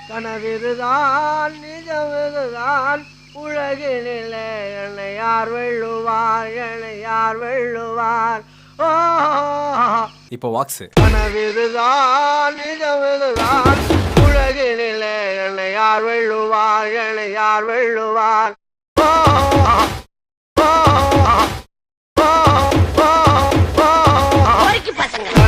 கனவிதுதான் நிஜமிதுதான் உலகினிலே என்னை யார் வெல்லுவார் என்னை யார் வெல்லுவார் ஓ இப்போ வாக்ஸ் கனவிதுதான் நிஜமிதுதான் உலகினிலே என்னை யார் வெல்லுவார் என்னை யார் வெல்லுவார் ஓ ஓ ஓ ஓ ஓ